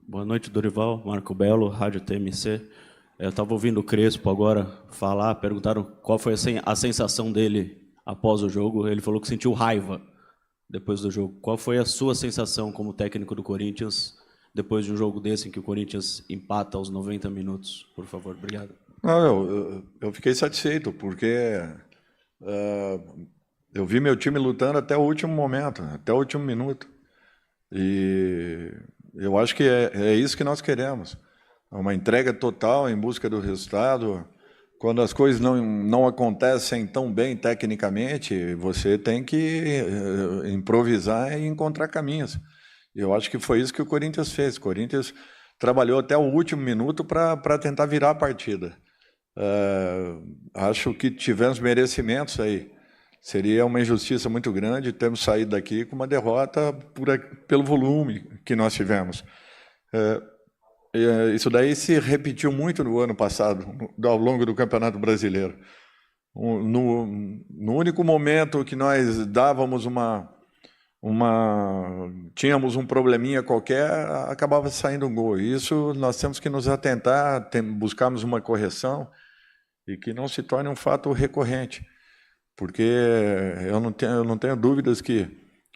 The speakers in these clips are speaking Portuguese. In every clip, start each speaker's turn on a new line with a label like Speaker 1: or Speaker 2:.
Speaker 1: Boa noite, Dorival. Marco Belo, Rádio TMC. Eu estava ouvindo o Crespo agora falar, perguntaram qual foi a sensação dele após o jogo. Ele falou que sentiu raiva depois do jogo. Qual foi a sua sensação como técnico do Corinthians depois de um jogo desse em que o Corinthians empata aos 90 minutos? Por favor, obrigado.
Speaker 2: Não, eu fiquei satisfeito, porque eu vi meu time lutando até o último momento, até o último minuto. E eu acho que é isso que nós queremos. Uma entrega total em busca do resultado. Quando as coisas não acontecem tão bem tecnicamente, você tem que improvisar e encontrar caminhos. Eu acho que foi isso que o Corinthians fez. O Corinthians trabalhou até o último minuto para tentar virar a partida. Acho que tivemos merecimentos aí. Seria uma injustiça muito grande termos saído daqui com uma derrota pelo volume que nós tivemos. Isso daí se repetiu muito no ano passado, ao longo do Campeonato Brasileiro. No único momento que nós dávamos tínhamos um probleminha qualquer, acabava saindo um gol. Isso nós temos que nos atentar, buscarmos uma correção e que não se torne um fato recorrente, porque eu não tenho dúvidas que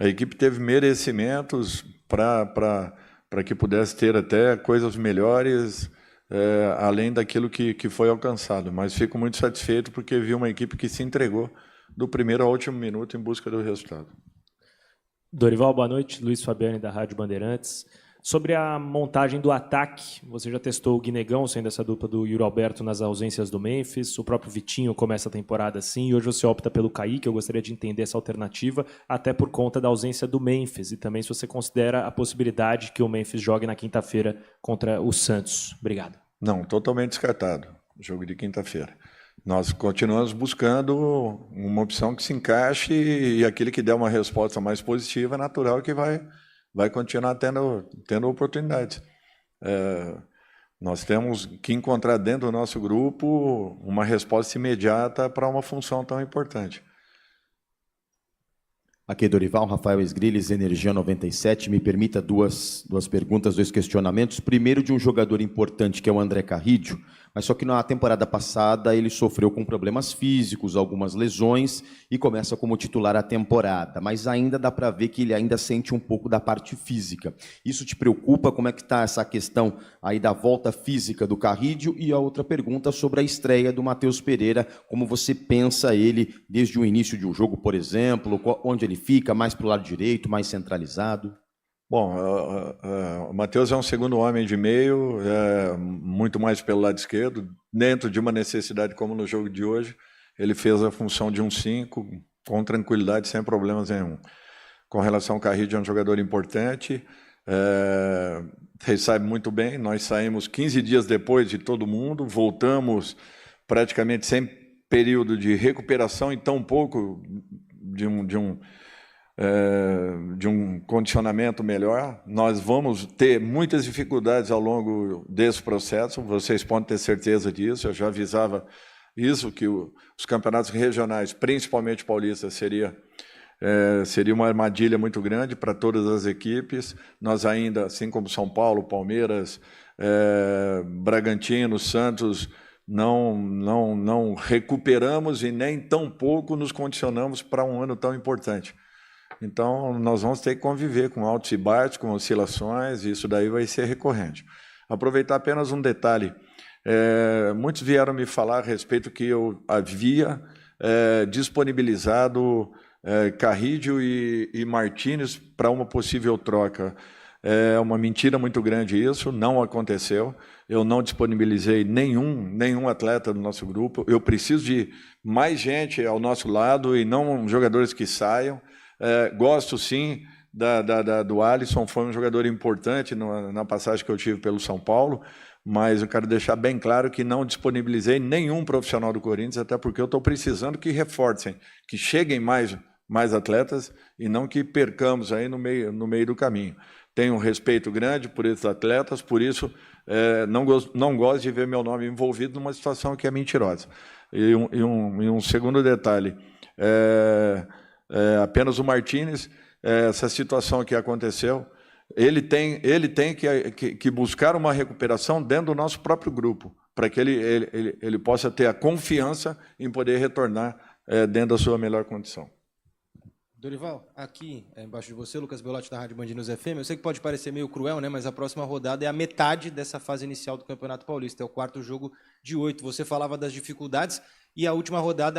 Speaker 2: a equipe teve merecimentos para que pudesse ter até coisas melhores, além daquilo que foi alcançado. Mas fico muito satisfeito porque vi uma equipe que se entregou do primeiro ao último minuto em busca do resultado.
Speaker 3: Dorival, boa noite. Luiz Fabiani, da Rádio Bandeirantes. Sobre a montagem do ataque, você já testou o Guinegão, sendo essa dupla do Yuri Alberto nas ausências do Memphis, o próprio Vitinho começa a temporada assim, e hoje você opta pelo Kaique. Eu gostaria de entender essa alternativa, até por conta da ausência do Memphis, e também se você considera a possibilidade que o Memphis jogue na quinta-feira contra o Santos. Obrigado.
Speaker 2: Não, totalmente descartado, o jogo de quinta-feira. Nós continuamos buscando uma opção que se encaixe, e aquele que der uma resposta mais positiva, é natural que vai continuar tendo oportunidades. Nós temos que encontrar dentro do nosso grupo uma resposta imediata para uma função tão importante.
Speaker 4: Aqui, Dorival, Rafael Esgriles, Energia 97. Me permita duas perguntas, dois questionamentos. Primeiro, de um jogador importante, que é o André Carrídio, mas só que na temporada passada ele sofreu com problemas físicos, algumas lesões, e começa como titular a temporada. Mas ainda dá para ver que ele ainda sente um pouco da parte física. Isso te preocupa? Como é que está essa questão aí da volta física do Carrídio? E a outra pergunta sobre a estreia do Matheus Pereira. Como você pensa ele desde o início de um jogo, por exemplo? Onde ele fica? Mais para o lado direito, mais centralizado?
Speaker 2: Bom, o Matheus é um segundo homem de meio, muito mais pelo lado esquerdo. Dentro de uma necessidade como no jogo de hoje, ele fez a função de um 5 com tranquilidade, sem problemas nenhum. Com relação ao Carrídio, é um jogador importante. Vocês sabem muito bem, nós saímos 15 dias depois de todo mundo, voltamos praticamente sem período de recuperação e tão pouco de um condicionamento melhor. Nós vamos ter muitas dificuldades ao longo desse processo, vocês podem ter certeza disso. Eu já avisava isso, que os campeonatos regionais, principalmente paulistas, seria uma armadilha muito grande para todas as equipes. Nós ainda, assim como São Paulo, Palmeiras, Bragantino, Santos, não recuperamos e nem tão pouco nos condicionamos para um ano tão importante. Então, nós vamos ter que conviver com altos e baixos, com oscilações, e isso daí vai ser recorrente. Aproveitar apenas um detalhe. Muitos vieram me falar a respeito que eu havia disponibilizado Carrídio e Martínez para uma possível troca. É uma mentira muito grande isso, não aconteceu. Eu não disponibilizei nenhum atleta do nosso grupo. Eu preciso de mais gente ao nosso lado e não jogadores que saiam. Gosto, sim, do Alisson, foi um jogador importante na passagem que eu tive pelo São Paulo, mas eu quero deixar bem claro que não disponibilizei nenhum profissional do Corinthians, até porque eu estou precisando que reforcem, que cheguem mais atletas e não que percamos aí no meio do caminho. Tenho um respeito grande por esses atletas, por isso não gosto de ver meu nome envolvido numa situação que é mentirosa. E um segundo detalhe, apenas o Martínez, essa situação que aconteceu, ele tem que buscar uma recuperação dentro do nosso próprio grupo, para que ele possa ter a confiança em poder retornar dentro da sua melhor condição.
Speaker 5: Dorival, aqui embaixo de você, Lucas Belotti da Rádio Band News FM. Eu sei que pode parecer meio cruel, né? Mas a próxima rodada é a metade dessa fase inicial do Campeonato Paulista. É o 4º jogo de 8. Você falava das dificuldades e a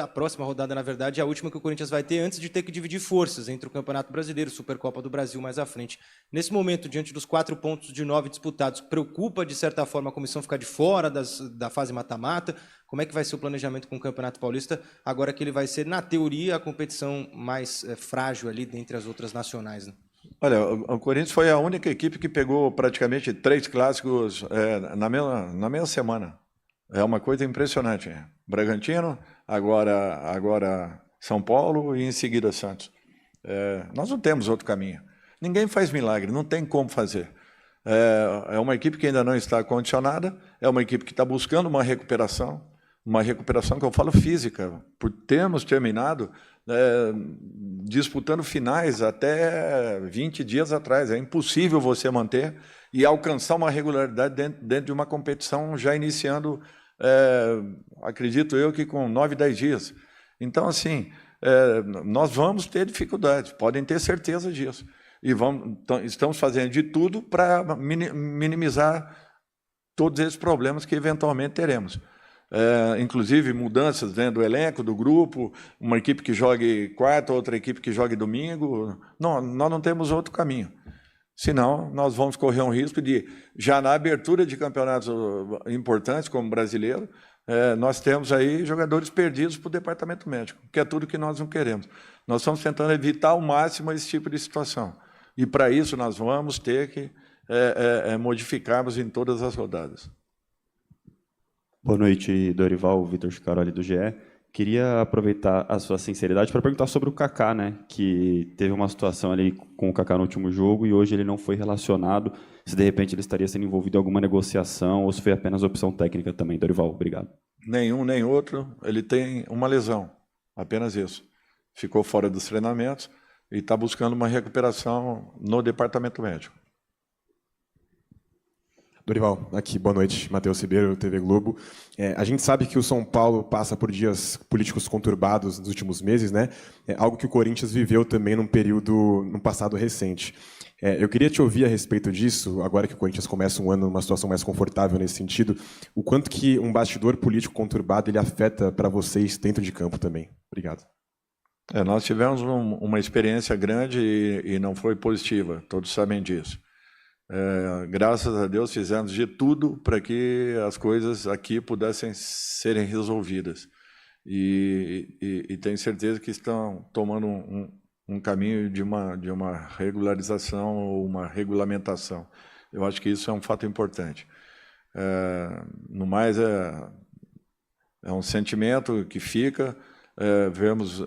Speaker 5: próxima rodada, na verdade, é a última que o Corinthians vai ter antes de ter que dividir forças entre o Campeonato Brasileiro, Supercopa do Brasil mais à frente. Nesse momento, diante dos 4 pontos de 9 disputados, preocupa, de certa forma, a comissão ficar de fora da fase mata-mata? Como é que vai ser o planejamento com o Campeonato Paulista, agora que ele vai ser, na teoria, a competição mais frágil ali dentre as outras nacionais, né?
Speaker 2: Olha, o Corinthians foi a única equipe que pegou praticamente 3 clássicos na mesma semana. É uma coisa impressionante. Bragantino, agora São Paulo e em seguida Santos. Nós não temos outro caminho. Ninguém faz milagre, não tem como fazer. É uma equipe que ainda não está condicionada, é uma equipe que está buscando uma recuperação que eu falo física, por termos terminado disputando finais até 20 dias atrás. É impossível você manter e alcançar uma regularidade dentro de uma competição já iniciando, acredito eu, que com 9, 10 dias. Então, assim, nós vamos ter dificuldades, podem ter certeza disso. E estamos fazendo de tudo para minimizar todos esses problemas que eventualmente teremos. Inclusive mudanças dentro do elenco, do grupo, uma equipe que jogue quarta, outra equipe que jogue domingo. Não, nós não temos outro caminho. Senão, nós vamos correr um risco de, já na abertura de campeonatos importantes, como o brasileiro, nós temos aí jogadores perdidos para o departamento médico, que é tudo que nós não queremos. Nós estamos tentando evitar ao máximo esse tipo de situação. E, para isso, nós vamos ter que modificarmos em todas as rodadas.
Speaker 6: Boa noite, Dorival, Vitor Scaroli do GE. Queria aproveitar a sua sinceridade para perguntar sobre o Kaká, né? Que teve uma situação ali com o Kaká no último jogo e hoje ele não foi relacionado. Se de repente ele estaria sendo envolvido em alguma negociação ou se foi apenas opção técnica também. Dorival, obrigado.
Speaker 2: Nenhum, nem outro. Ele tem uma lesão, apenas isso. Ficou fora dos treinamentos e está buscando uma recuperação no departamento médico.
Speaker 7: Dorival, aqui, boa noite, Matheus Ribeiro, TV Globo. A gente sabe que o São Paulo passa por dias políticos conturbados nos últimos meses, né? Algo que o Corinthians viveu também num passado recente. Eu queria te ouvir a respeito disso, agora que o Corinthians começa um ano numa situação mais confortável nesse sentido, o quanto que um bastidor político conturbado ele afeta para vocês dentro de campo também. Obrigado.
Speaker 2: Nós tivemos uma experiência grande e não foi positiva, todos sabem disso. Graças a Deus fizemos de tudo para que as coisas aqui pudessem serem resolvidas e tenho certeza que estão tomando um caminho de uma regularização ou uma regulamentação. Eu acho que isso é um fato importante. No mais, é um sentimento que fica. Vemos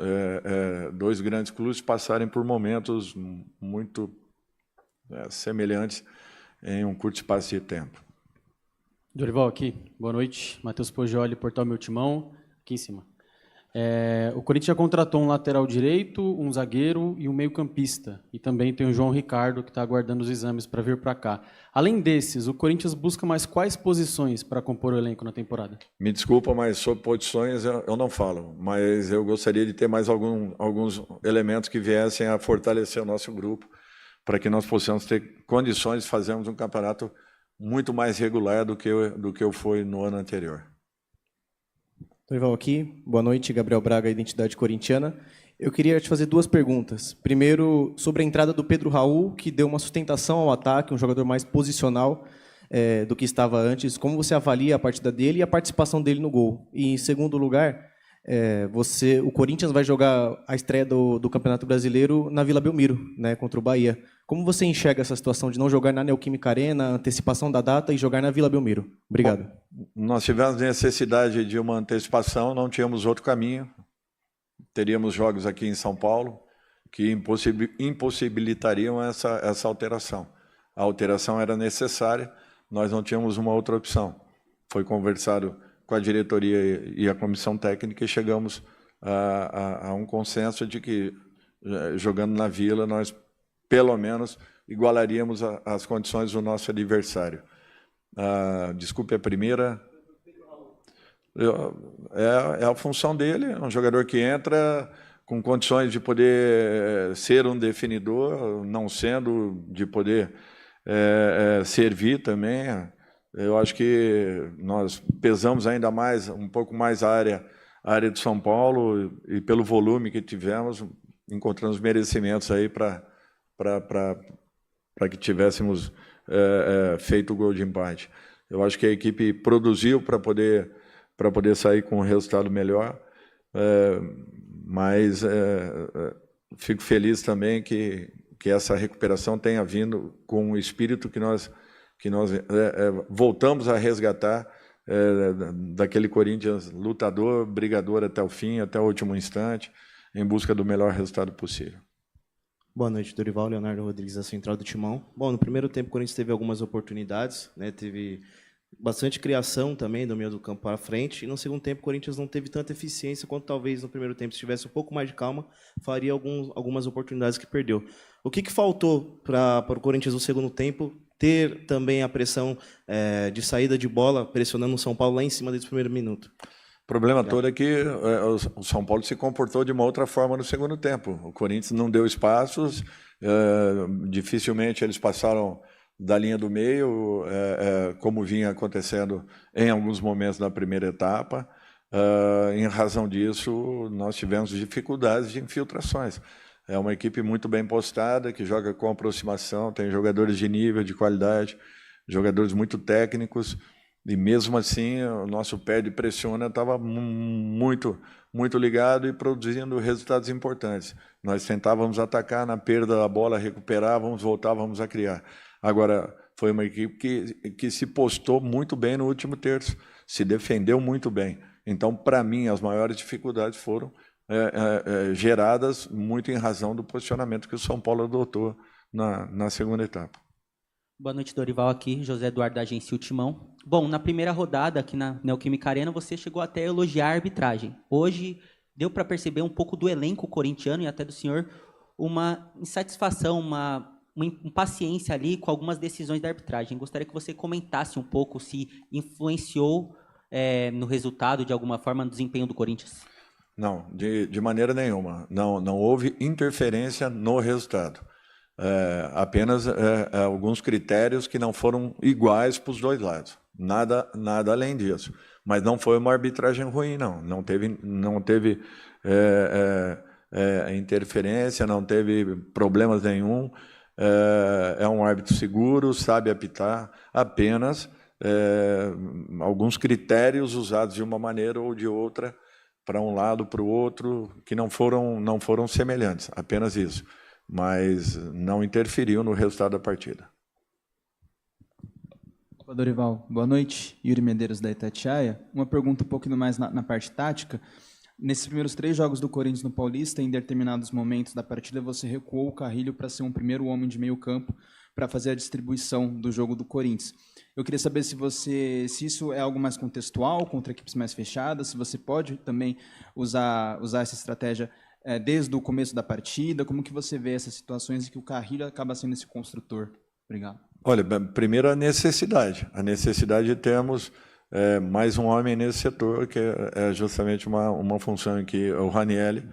Speaker 2: 2 grandes clubes passarem por momentos muito semelhantes em um curto espaço de tempo.
Speaker 8: Dorival, aqui. Boa noite. Matheus Poggioli, Portal Meu Timão. Aqui em cima. O Corinthians já contratou um lateral direito, um zagueiro e um meio-campista. E também tem o João Ricardo, que está aguardando os exames para vir para cá. Além desses, o Corinthians busca mais quais posições para compor o elenco na temporada? Me
Speaker 2: desculpa, mas sobre posições eu não falo. Mas eu gostaria de ter mais alguns elementos que viessem a fortalecer o nosso grupo, para que nós possamos ter condições de fazermos um campeonato muito mais regular do que foi no ano anterior.
Speaker 9: Dorival aqui, boa noite, Gabriel Braga, Identidade Corintiana. Eu queria te fazer 2 perguntas. Primeiro, sobre a entrada do Pedro Raul, que deu uma sustentação ao ataque, um jogador mais posicional do que estava antes. Como você avalia a partida dele e a participação dele no gol? E, em segundo lugar, o Corinthians vai jogar a estreia do Campeonato Brasileiro na Vila Belmiro, né, contra o Bahia. Como você enxerga essa situação de não jogar na Neoquímica Arena, antecipação da data e jogar na Vila Belmiro? Obrigado.
Speaker 2: Bom, nós tivemos necessidade de uma antecipação, não tínhamos outro caminho. Teríamos jogos aqui em São Paulo que impossibilitariam essa alteração. A alteração era necessária, nós não tínhamos uma outra opção. Foi conversado com a diretoria e a comissão técnica e chegamos a um consenso de que, jogando na Vila, nós, pelo menos, igualaríamos as condições do nosso adversário. Desculpe a primeira. É a função dele, é um jogador que entra com condições de poder ser um definidor, não sendo, de poder servir também. Eu acho que nós pesamos ainda mais, um pouco mais a área de São Paulo, e pelo volume que tivemos, encontramos merecimentos aí para que tivéssemos feito o gol de empate. Eu acho que a equipe produziu para poder sair com um resultado melhor, mas fico feliz também que essa recuperação tenha vindo com o espírito que nós voltamos a resgatar daquele Corinthians lutador, brigador até o fim, até o último instante, em busca do melhor resultado possível.
Speaker 1: Boa noite, Dorival. Leonardo Rodrigues, da Central do Timão. Bom, no primeiro tempo o Corinthians teve algumas oportunidades, né? Teve bastante criação também do meio do campo para frente, e no segundo tempo o Corinthians não teve tanta eficiência quanto talvez no primeiro tempo. Se tivesse um pouco mais de calma, faria algumas oportunidades que perdeu. O que faltou para o Corinthians no segundo tempo ter também a pressão de saída de bola, pressionando o São Paulo lá em cima desde o primeiro minuto?
Speaker 2: O problema todo é que o São Paulo se comportou de uma outra forma no segundo tempo. O Corinthians não deu espaços, dificilmente eles passaram da linha do meio, como vinha acontecendo em alguns momentos da primeira etapa. Em razão disso, nós tivemos dificuldades de infiltrações. É uma equipe muito bem postada, que joga com aproximação, tem jogadores de nível, de qualidade, jogadores muito técnicos, e mesmo assim o nosso pé de pressiona estava muito ligado e produzindo resultados importantes. Nós tentávamos atacar, na perda da bola recuperávamos, voltávamos a criar. Agora, foi uma equipe que se postou muito bem no último terço, se defendeu muito bem. Então, para mim, as maiores dificuldades foram geradas muito em razão do posicionamento que o São Paulo adotou na segunda etapa.
Speaker 10: Boa noite, Dorival, aqui, José Eduardo da Agência Timão. Bom, na primeira rodada aqui na Neoquímica Arena, você chegou até a elogiar a arbitragem. Hoje, deu para perceber um pouco do elenco corintiano e até do senhor uma insatisfação, uma impaciência ali com algumas decisões da arbitragem. Gostaria que você comentasse um pouco se influenciou no resultado, de alguma forma, no desempenho do Corinthians.
Speaker 2: Não, de maneira nenhuma. Não houve interferência no resultado. Apenas alguns critérios que não foram iguais para os dois lados. Nada além disso. Mas não foi uma arbitragem ruim, não. Não teve interferência, não teve problemas nenhum. É um árbitro seguro, sabe apitar, apenas alguns critérios usados de uma maneira ou de outra, para um lado, para o outro, que não foram semelhantes, apenas isso. Mas não interferiu no resultado da partida.
Speaker 11: Opa, Dorival, boa noite. Yuri Medeiros, da Itatiaia. Uma pergunta um pouquinho mais na parte tática. Nesses primeiros 3 jogos do Corinthians no Paulista, em determinados momentos da partida, você recuou o Carrilho para ser um primeiro homem de meio campo para fazer a distribuição do jogo do Corinthians. Eu queria saber se isso é algo mais contextual, contra equipes mais fechadas, se você pode também usar essa estratégia desde o começo da partida, como que você vê essas situações em que o Carrilho acaba sendo esse construtor? Obrigado.
Speaker 2: Olha, primeiro a necessidade de termos mais um homem nesse setor, que é justamente uma função em que o Ranieri,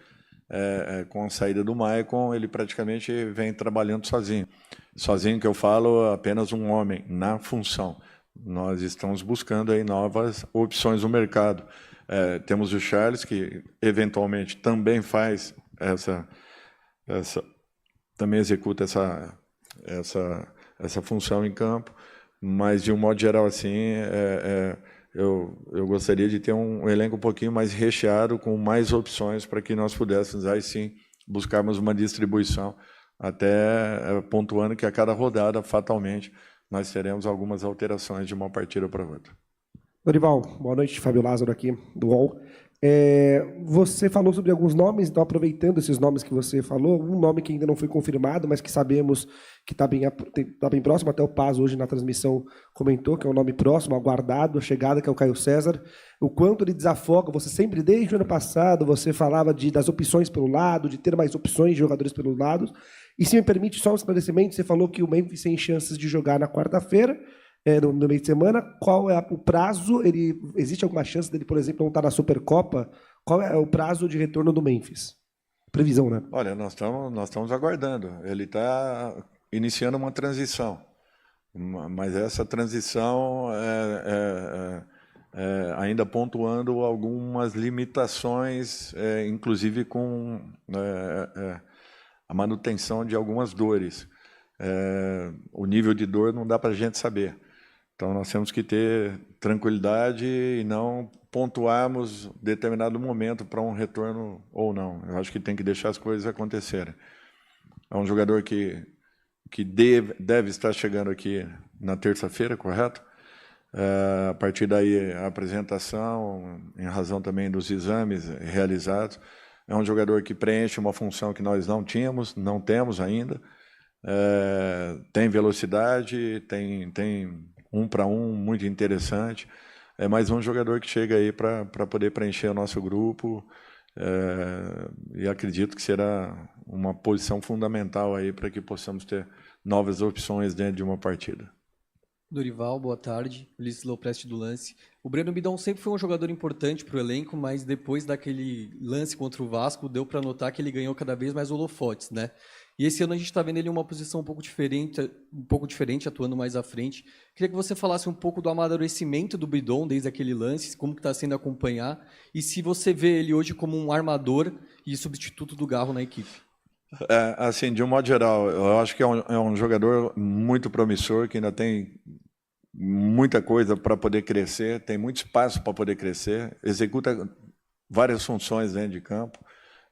Speaker 2: com a saída do Maicon, ele praticamente vem trabalhando sozinho. Sozinho que eu falo, apenas um homem na função. Nós estamos buscando aí novas opções no mercado. Temos o Charles, que eventualmente também faz também executa essa função em campo, mas de um modo geral assim, eu gostaria de ter um elenco um pouquinho mais recheado, com mais opções, para que nós pudéssemos aí sim buscarmos uma distribuição, até pontuando que a cada rodada, fatalmente, nós teremos algumas alterações de uma partida para outra.
Speaker 12: Dorival, boa noite, Fábio Lázaro aqui, do UOL. Você falou sobre alguns nomes, então aproveitando esses nomes que você falou, um nome que ainda não foi confirmado, mas que sabemos que está bem próximo, até o Paz hoje na transmissão comentou, que é um nome próximo, aguardado, a chegada, que é o Caio César. O quanto ele desafoga, você sempre, desde o ano passado, você falava das opções pelo lado, de ter mais opções de jogadores pelo lado, E se me permite só um esclarecimento, você falou que o Memphis tem chances de jogar na quarta-feira, no meio de semana. Qual é o prazo? Existe alguma chance dele, por exemplo, não estar na Supercopa? Qual é o prazo de retorno do Memphis? Previsão, né?
Speaker 2: Olha, nós estamos aguardando. Ele está iniciando uma transição, mas essa transição ainda pontuando algumas limitações, inclusive com a manutenção de algumas dores. O nível de dor não dá para a gente saber. Então, nós temos que ter tranquilidade e não pontuarmos determinado momento para um retorno ou não. Eu acho que tem que deixar as coisas acontecerem. É um jogador que deve estar chegando aqui na terça-feira, correto? A partir daí, a apresentação, em razão também dos exames realizados, é um jogador que preenche uma função que nós não temos ainda. Tem velocidade, tem 1 para 1 muito interessante. É mais um jogador que chega aí para poder preencher o nosso grupo, e acredito que será uma posição fundamental aí para que possamos ter novas opções dentro de uma partida.
Speaker 13: Dorival, boa tarde. Ulisses Lopresti do Lance. O Breno Bidon sempre foi um jogador importante para o elenco, mas depois daquele lance contra o Vasco, deu para notar que ele ganhou cada vez mais holofotes, né? E esse ano a gente está vendo ele em uma posição um pouco diferente, atuando mais à frente. Queria que você falasse um pouco do amadurecimento do Bidon desde aquele lance, como que está sendo acompanhar, e se você vê ele hoje como um armador e substituto do Garro na equipe.
Speaker 2: Assim, de um modo geral, eu acho que é um jogador muito promissor, que ainda tem muita coisa para poder crescer, tem muito espaço para poder crescer, executa várias funções dentro de campo.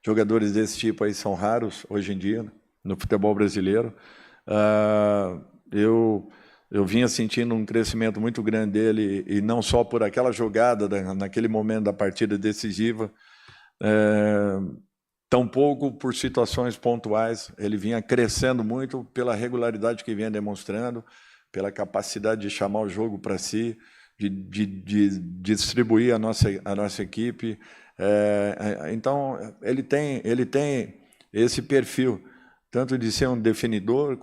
Speaker 2: Jogadores desse tipo aí são raros hoje em dia no futebol brasileiro. Eu vinha sentindo um crescimento muito grande dele, e não só por aquela jogada naquele momento da partida decisiva, tampouco por situações pontuais. Ele vinha crescendo muito pela regularidade que vinha demonstrando, pela capacidade de chamar o jogo para si, de distribuir a nossa equipe. Então, ele tem esse perfil, tanto de ser um definidor,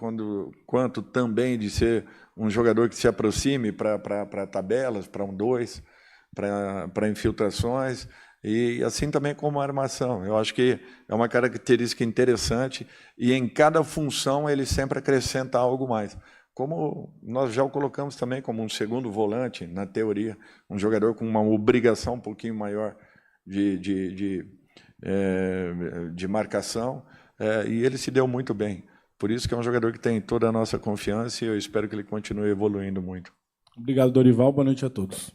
Speaker 2: quanto também de ser um jogador que se aproxime para tabelas, para 1-2, para infiltrações, e assim também como armação. Eu acho que é uma característica interessante, e em cada função ele sempre acrescenta algo mais. Como nós já o colocamos também como um segundo volante, na teoria, um jogador com uma obrigação um pouquinho maior de marcação, e ele se deu muito bem. Por isso que é um jogador que tem toda a nossa confiança, e eu espero que ele continue evoluindo muito.
Speaker 14: Obrigado, Dorival. Boa noite a todos.